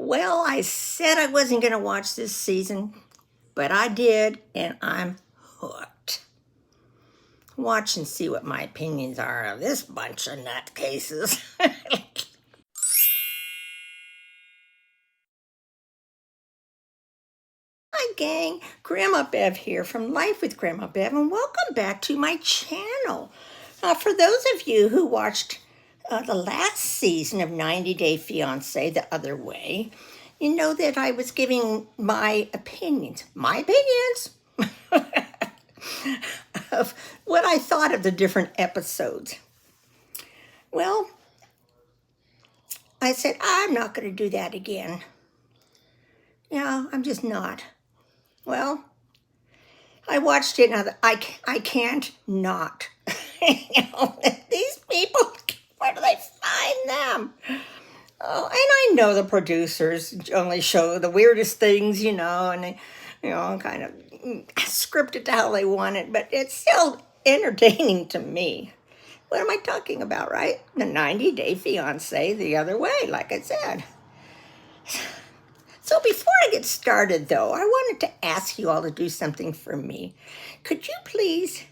Well, I said I wasn't going to watch this season, but I did, and I'm hooked. Watch and see what my opinions are of this bunch of nutcases. Hi, gang. Grandma Bev here from Life with Grandma Bev, and welcome back to my channel. For those of you who watched the last season of 90 Day Fiancé The Other Way, you know that I was giving my opinions of what I thought of the different episodes. Well, I said, I'm not going to do that again. Yeah, I'm just not. Well, I watched it, and I can't not. These people, where do they find them? Oh, and I know the producers only show the weirdest things, and they, kind of script it to how they want it, but it's still entertaining to me. What am I talking about, right? The 90 Day Fiancé The Other Way, like I said. So before I get started, though, I wanted to ask you all to do something for me. Could you please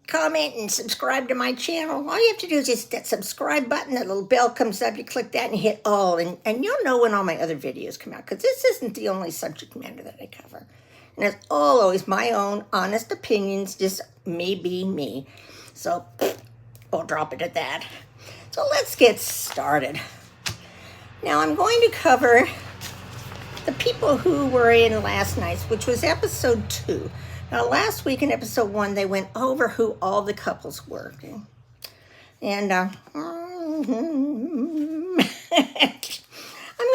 comment and subscribe to my channel? All you have to do is just that subscribe button, that little bell comes up, you click that and hit all, and you'll know when all my other videos come out, because this isn't the only subject matter that I cover. And it's all always my own honest opinions, just me being me. So I'll drop it at that. So let's get started. Now I'm going to cover the people who were in last night's, which was episode 2. Now, last week in episode 1, they went over who all the couples were. Okay? And I'm going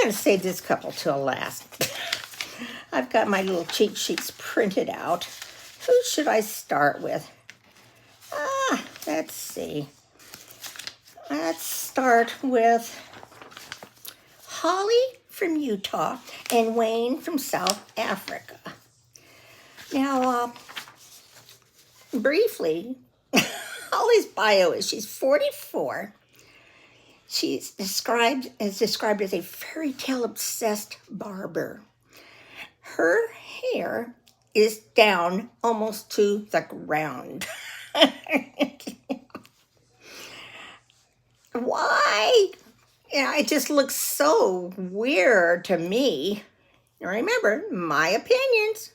to save this couple till last. I've got my little cheat sheets printed out. Who should I start with? Let's see. Let's start with Holly from Utah and Wayne from South Africa. Now, briefly, Holly's bio is she's 44. She's described as a fairy tale obsessed barber. Her hair is down almost to the ground. Why? Yeah, it just looks so weird to me. Remember, my opinions.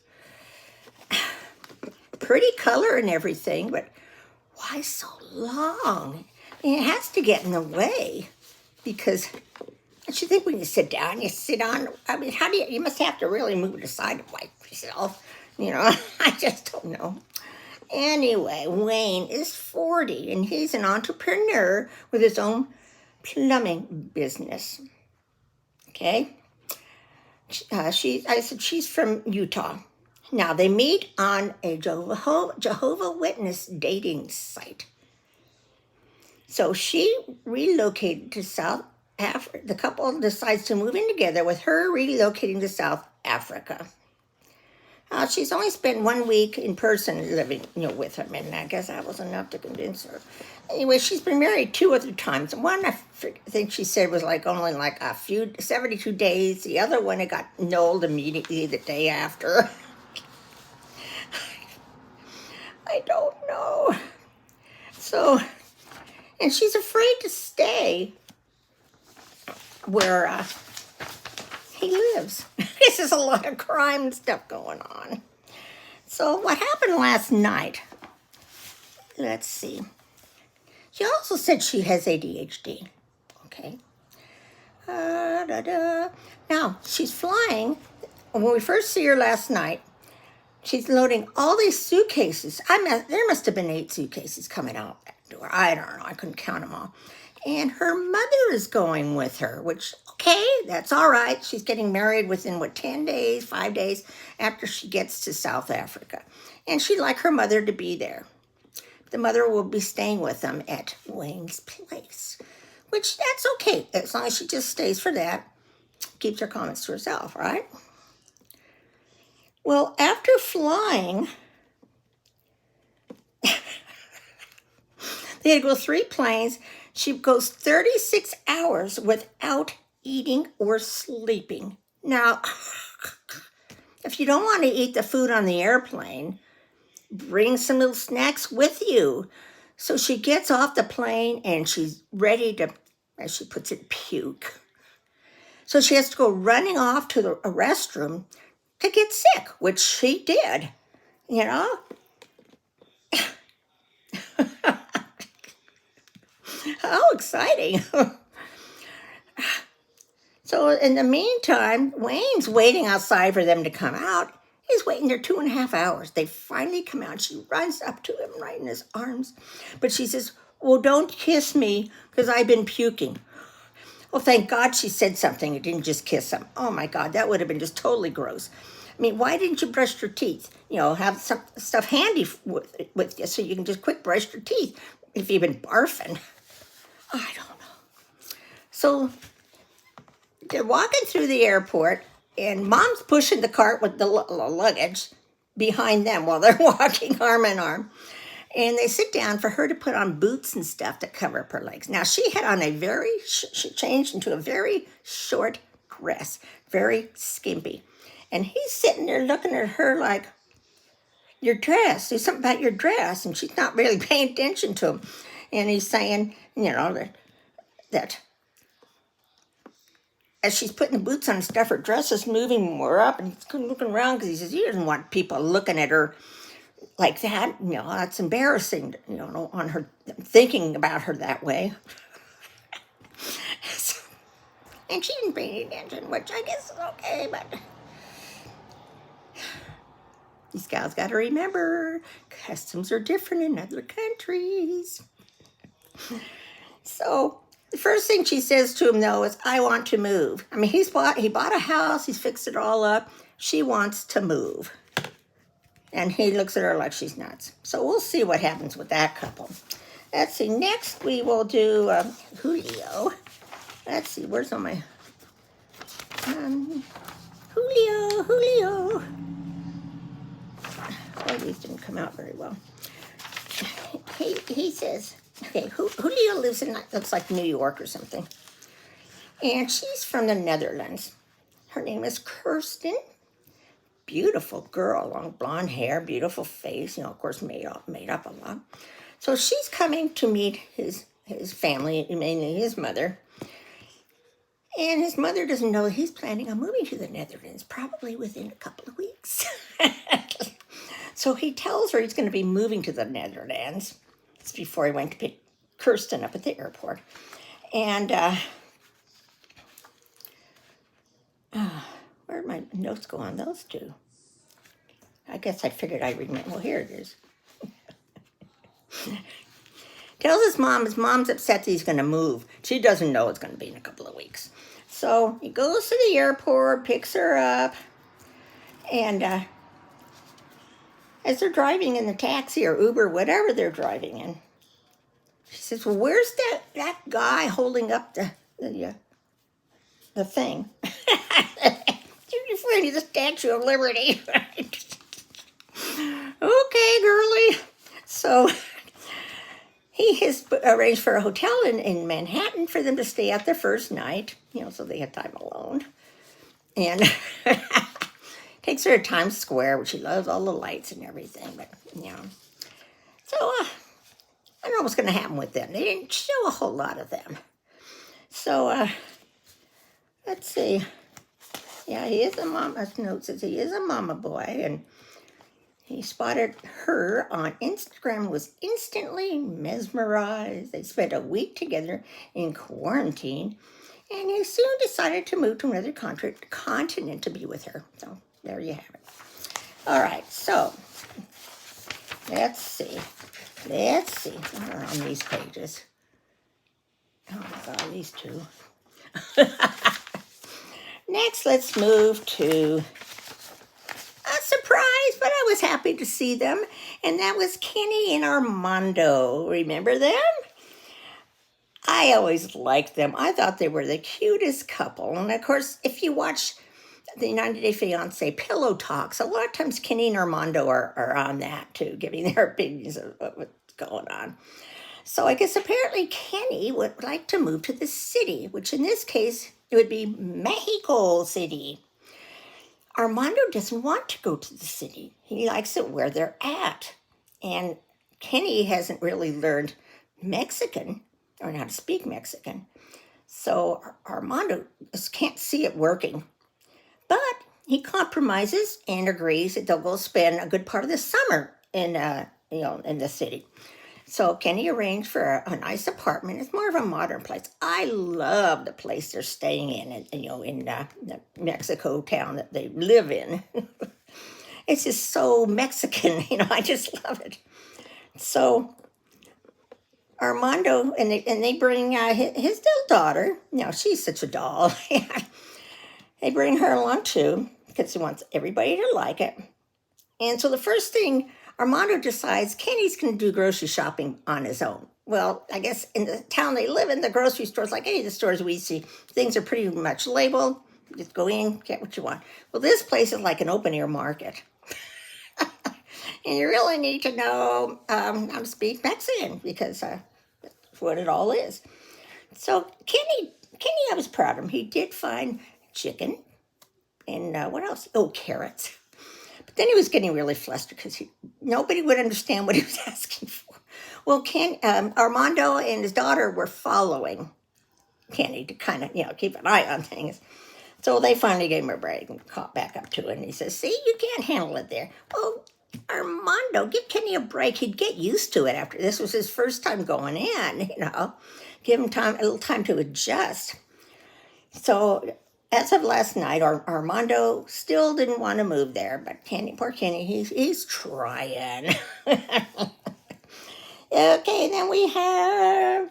Pretty color and everything, but why so long? It has to get in the way, because don't you think when you sit down, you sit on, how do you must have to really move it aside to wipe yourself, I just don't know. Anyway, Wayne is 40, and he's an entrepreneur with his own plumbing business. Okay? I said she's from Utah. Now, they meet on a Jehovah Witness dating site. So she relocated to South Africa. The couple decides to move in together, with her relocating to South Africa. She's only spent 1 week in person living, with him, and I guess that was enough to convince her. Anyway, she's been married 2 other times. One, I think she said, was only a few, 72 days. The other one, it got annulled immediately the day after. I don't know. So, and she's afraid to stay where he lives. There's a lot of crime and stuff going on. So what happened last night? Let's see. She also said she has ADHD. Okay. Now, she's flying. When we first see her last night, she's loading all these suitcases. There must have been 8 suitcases coming out that door. I don't know. I couldn't count them all. And her mother is going with her, which, okay, that's all right. She's getting married within, 10 days, 5 days after she gets to South Africa. And she'd like her mother to be there. The mother will be staying with them at Wayne's place, which that's okay, as long as she just stays for that, keeps her comments to herself, right? Well, after flying, they had to go 3 planes. She goes 36 hours without eating or sleeping. Now, if you don't want to eat the food on the airplane, bring some little snacks with you. So she gets off the plane and she's ready to, as she puts it, puke. So she has to go running off to a restroom to get sick, which she did, you know? How exciting. So in the meantime, Wayne's waiting outside for them to come out. He's waiting there 2.5 hours. They finally come out. She runs up to him right in his arms. But she says, well, don't kiss me because I've been puking. Well, thank God she said something and didn't just kiss him. Oh, my God, that would have been just totally gross. I mean, why didn't you brush your teeth? You know, have some stuff handy with you so you can just quick brush your teeth if you've been barfing. I don't know. So they're walking through the airport, and Mom's pushing the cart with the luggage behind them while they're walking arm in arm. And they sit down for her to put on boots and stuff to cover up her legs. Now, she had on she changed into a very short dress, very skimpy. And he's sitting there looking at her like, your dress, do something about your dress. And she's not really paying attention to him. And he's saying, you know, that as she's putting the boots on and stuff, her dress is moving more up. And he's looking around because he says, he doesn't want people looking at her like that. You know, that's embarrassing, you know, on her, thinking about her that way. And she didn't pay any attention, which I guess is okay, but these gals got to remember, customs are different in other countries. So the first thing she says to him, though, is, I want to move. I mean, he bought a house. He's fixed it all up. She wants to move. And he looks at her like she's nuts. So we'll see what happens with that couple. Let's see. Next, we will do Julio. Let's see. Where's all my... Julio. Oh, these didn't come out very well. He says... Okay, Julio lives in, looks like New York or something. And she's from the Netherlands. Her name is Kirsten. Beautiful girl, long blonde hair, beautiful face, you know, of course, made up a lot. So she's coming to meet his family, mainly his mother. And his mother doesn't know that he's planning on moving to the Netherlands, probably within a couple of weeks. So he tells her he's going to be moving to the Netherlands. Before he went to pick Kirsten up at the airport. And where'd my notes go on those two? I guess I figured I'd remember. Well, here it is. Tells his mom's upset that he's going to move. She doesn't know it's going to be in a couple of weeks. So he goes to the airport, picks her up, and as they're driving in the taxi or Uber, whatever they're driving in, she says, well, where's that guy holding up the thing? You're referring to the Statue of Liberty. Okay, girly. So he has arranged for a hotel in Manhattan for them to stay at their first night, you know, so they had time alone. And takes her to Times Square, which she loves all the lights and everything, but, you know. So, I don't know what's going to happen with them. They didn't show a whole lot of them. So, let's see. Yeah, he is a mama. Note says he is a mama boy, and he spotted her on Instagram, was instantly mesmerized. They spent a week together in quarantine, and he soon decided to move to another continent to be with her. So, there you have it. All right, so let's see. What are on these pages? Oh my God, these two. Next, let's move to a surprise, but I was happy to see them, and that was Kenny and Armando. Remember them? I always liked them. I thought they were the cutest couple, and of course, if you watch the 90 Day Fiancé Pillow Talks, a lot of times Kenny and Armando are on that too, giving their opinions of what's going on. So I guess apparently Kenny would like to move to the city, which in this case, it would be Mexico City. Armando doesn't want to go to the city. He likes it where they're at. And Kenny hasn't really learned Mexican or how to speak Mexican. So Armando just can't see it working. But he compromises and agrees that they'll go spend a good part of the summer in the city. So Kenny arranged for a nice apartment. It's more of a modern place. I love the place they're staying in the Mexico town that they live in. It's just so Mexican, I just love it. So Armando, and they bring his little daughter. She's such a doll. They bring her along too, because he wants everybody to like it. And so the first thing, Armando decides Kenny's going to do grocery shopping on his own. Well, I guess in the town they live in, the grocery stores, like any of the stores we see, things are pretty much labeled. Just go in, get what you want. Well, this place is like an open-air market. And you really need to know how to speak Mexican, because that's what it all is. So Kenny, I was proud of him. He did find chicken and what else? Oh, carrots. But then he was getting really flustered because nobody would understand what he was asking for. Well, Armando and his daughter were following Kenny to kind of, keep an eye on things. So they finally gave him a break and caught back up to it. And he says, see, you can't handle it there. Oh, Armando, give Kenny a break. He'd get used to it after this was his first time going in, Give him a little time to adjust. So as of last night, Armando still didn't want to move there, but poor Kenny, he's trying. Okay, then we have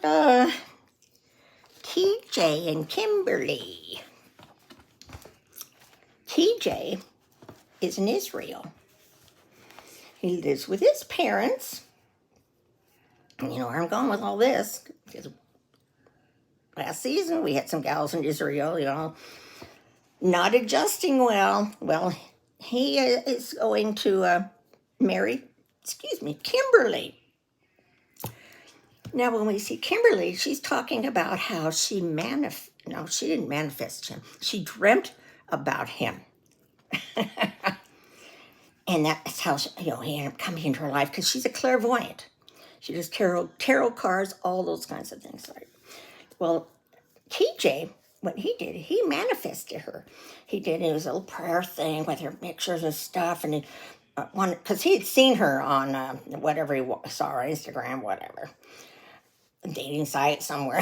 TJ and Kimberly. TJ is in Israel. He lives with his parents. Where I'm going with all this, because last season we had some gals in Israel, not adjusting well. Well, he is going to marry, Kimberly. Now, when we see Kimberly, she's talking about how she didn't manifest him. She dreamt about him. And that's how he ended up coming into her life, because she's a clairvoyant. She does tarot cards, all those kinds of things. Right? Well, TJ, what he did, he manifested her. He did his little prayer thing with her pictures and stuff, and because he had seen her on whatever he saw her Instagram, whatever, a dating site somewhere,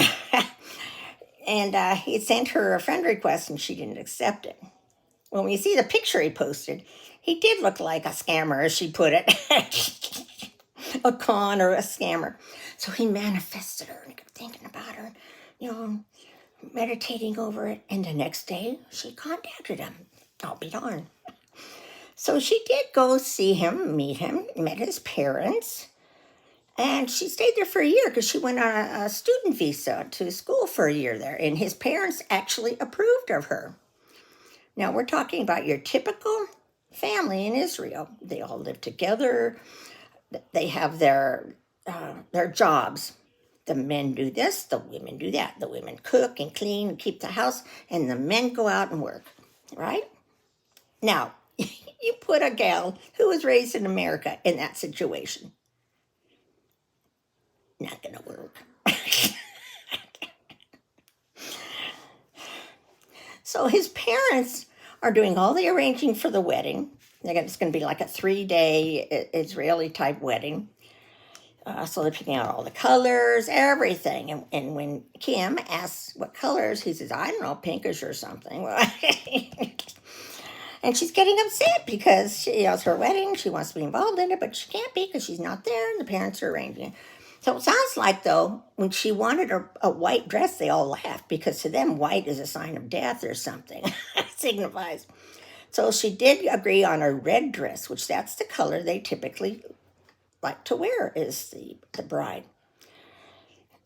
and he sent her a friend request, and she didn't accept it. When we see the picture he posted, he did look like a scammer, as she put it, a con or a scammer. So he manifested her and kept thinking about her, meditating over it. And the next day, she contacted him. I'll be darned. So she did go see him, meet him, met his parents. And she stayed there for a year because she went on a student visa to school for a year there. And his parents actually approved of her. Now, we're talking about your typical family in Israel. They all live together. They have their jobs. The men do this, the women do that. The women cook and clean and keep the house, and the men go out and work, right? Now, you put a gal who was raised in America in that situation. Not going to work. So his parents are doing all the arranging for the wedding. It's going to be like a 3-day Israeli-type wedding. So they're picking out all the colors, everything. And when Kim asks what colors, he says, I don't know, pinkish or something. And she's getting upset because it's her wedding. She wants to be involved in it, but she can't be because she's not there and the parents are arranging it. So it sounds like, though, when she wanted a white dress, they all laughed because to them, white is a sign of death or something. It signifies. So she did agree on a red dress, which that's the color they typically like to wear is the bride.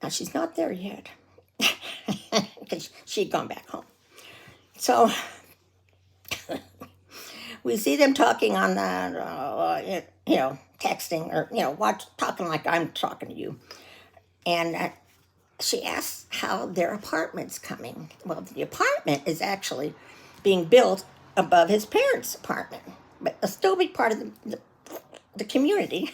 Now, she's not there yet because she'd gone back home. So we see them talking on that, texting or, talking like I'm talking to you. And she asks how their apartment's coming. Well, the apartment is actually being built above his parents' apartment, but it'll still be part of the community.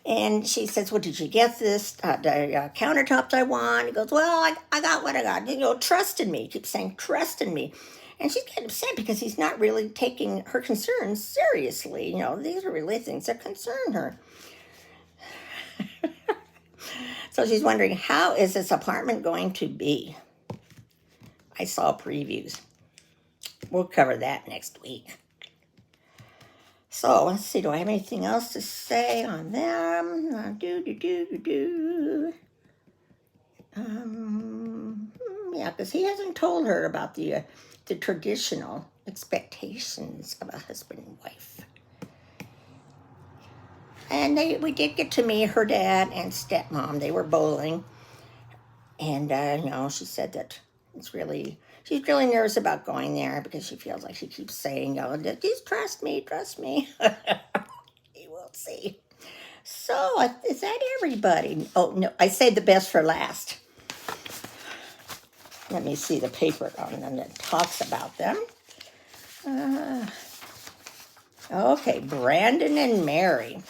And she says, well, did you get this, the countertops I want? He goes, well, I got what I got. You know, trust in me. He keeps saying, trust in me. And she's getting upset because he's not really taking her concerns seriously. You know, these are really things that concern her. So she's wondering, how is this apartment going to be? I saw previews. We'll cover that next week. So let's see, do I have anything else to say on them? Yeah, because he hasn't told her about the traditional expectations of a husband and wife. And we did get to meet her dad and stepmom. They were bowling. And, she said that she's really nervous about going there because she feels like she keeps saying, just trust me. You will see. So, is that everybody? Oh, no, I saved the best for last. Let me see the paper on them that talks about them. Okay, Brandon and Mary.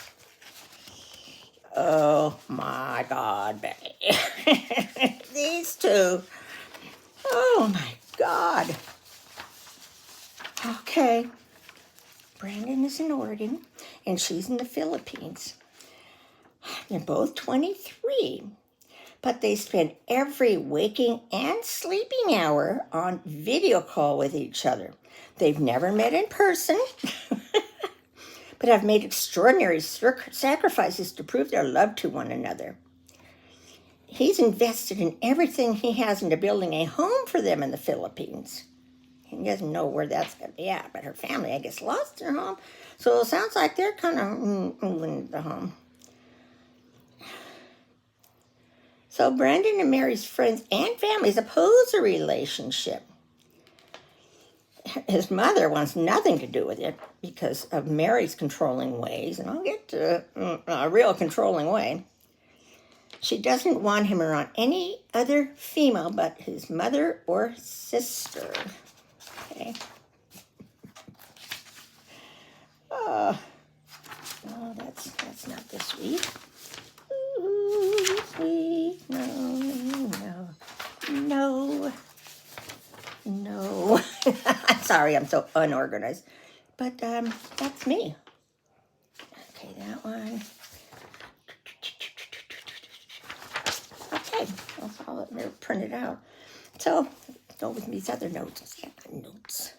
Oh my God, Betty. These two. Oh my God. Okay. Brandon is in Oregon and she's in the Philippines. They're both 23, but they spend every waking and sleeping hour on video call with each other. They've never met in person. But have made extraordinary sacrifices to prove their love to one another. He's invested in everything he has into building a home for them in the Philippines. He doesn't know where that's going to be at, but her family, I guess, lost their home. So it sounds like they're kind of moving the home. So Brandon and Mary's friends and families oppose the relationship. His mother wants nothing to do with it because of Mary's controlling ways, and I'll get to a real controlling way. She doesn't want him around any other female but his mother or sister. Okay. Oh, that's not this week. Ooh, this week. No. I'm sorry, I'm so unorganized. But that's me. Okay, that one. Okay, that's all that they're printed out. So, go with these other notes. Yeah, notes.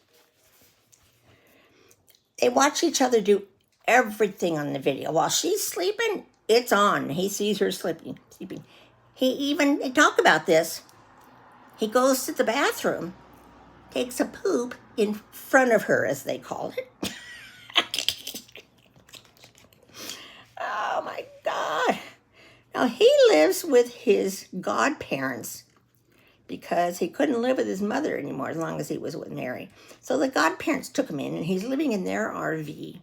They watch each other do everything on the video. While she's sleeping, it's on. He sees her sleeping. They talk about this. He goes to the bathroom, takes a poop in front of her, as they call it. Oh my God. Now he lives with his godparents because he couldn't live with his mother anymore as long as he was with Mary. So the godparents took him in and he's living in their RV.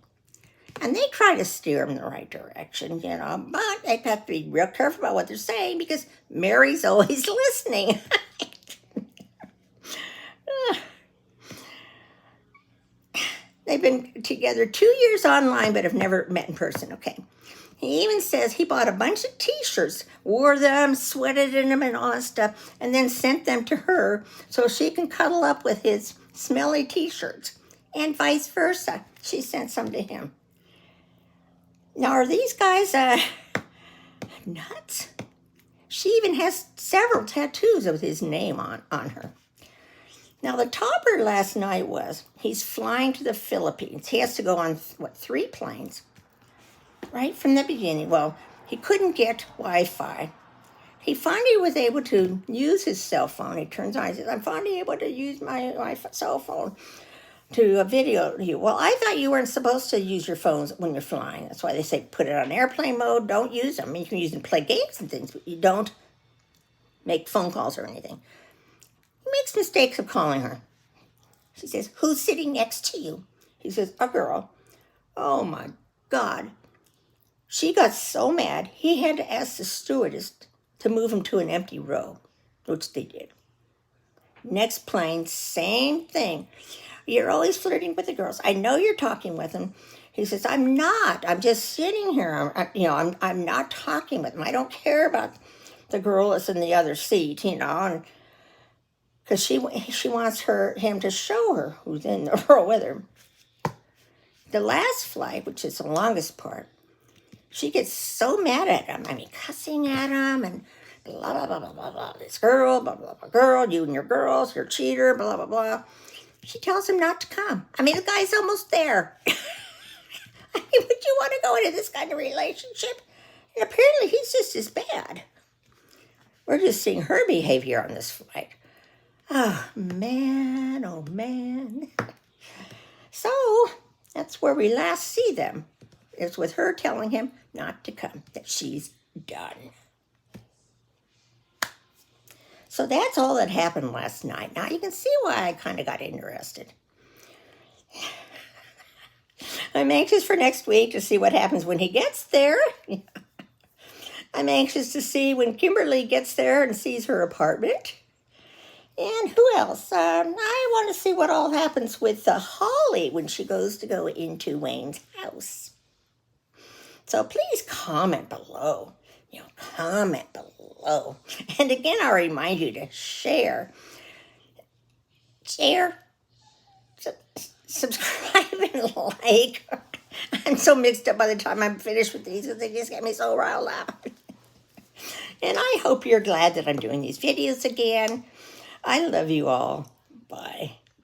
And they try to steer him in the right direction, but they have to be real careful about what they're saying because Mary's always listening. They've been together 2 years online, but have never met in person. Okay. He even says he bought a bunch of t-shirts, wore them, sweated in them and all that stuff, and then sent them to her so she can cuddle up with his smelly t-shirts, and vice versa. She sent some to him. Now, are these guys nuts? She even has several tattoos with his name on her. Now, the topper last night was he's flying to the Philippines. He has to go on, 3 planes? Right from the beginning. Well, he couldn't get Wi-Fi. He finally was able to use his cell phone. He turns on, he says, I'm finally able to use my cell phone to video you. Well, I thought you weren't supposed to use your phones when you're flying. That's why they say put it on airplane mode. Don't use them. You can use them to play games and things, but you don't make phone calls or anything. He makes mistakes of calling her. She says, who's sitting next to you? He says, a girl. Oh, my God. She got so mad, he had to ask the stewardess to move him to an empty row, which they did. Next plane, same thing. You're always flirting with the girls. I know you're talking with them. He says, I'm not. I'm just sitting here. I'm not talking with them. I don't care about the girl that's in the other seat, and because she wants him to show her who's in the row with her. The last flight, which is the longest part, she gets so mad at him. I mean, cussing at him and blah, blah, blah, blah, blah, blah. This girl, blah, blah, blah, girl, you and your girls, you're a cheater, blah, blah, blah. She tells him not to come. I mean, the guy's almost there. I mean, would you want to go into this kind of relationship? And apparently he's just as bad. We're just seeing her behavior on this flight. Oh, man, oh, man. So that's where we last see them. It's with her telling him not to come, that she's done. So that's all that happened last night. Now you can see why I kind of got interested. I'm anxious for next week to see what happens when he gets there. I'm anxious to see when Kimberly gets there and sees her apartment. And who else? I want to see what all happens with Holly when she goes to go into Wayne's house. So please comment below. Comment below. And again, I'll remind you to share, subscribe, and like. I'm so mixed up by the time I'm finished with these because they just get me so riled up. And I hope you're glad that I'm doing these videos again. I love you all. Bye.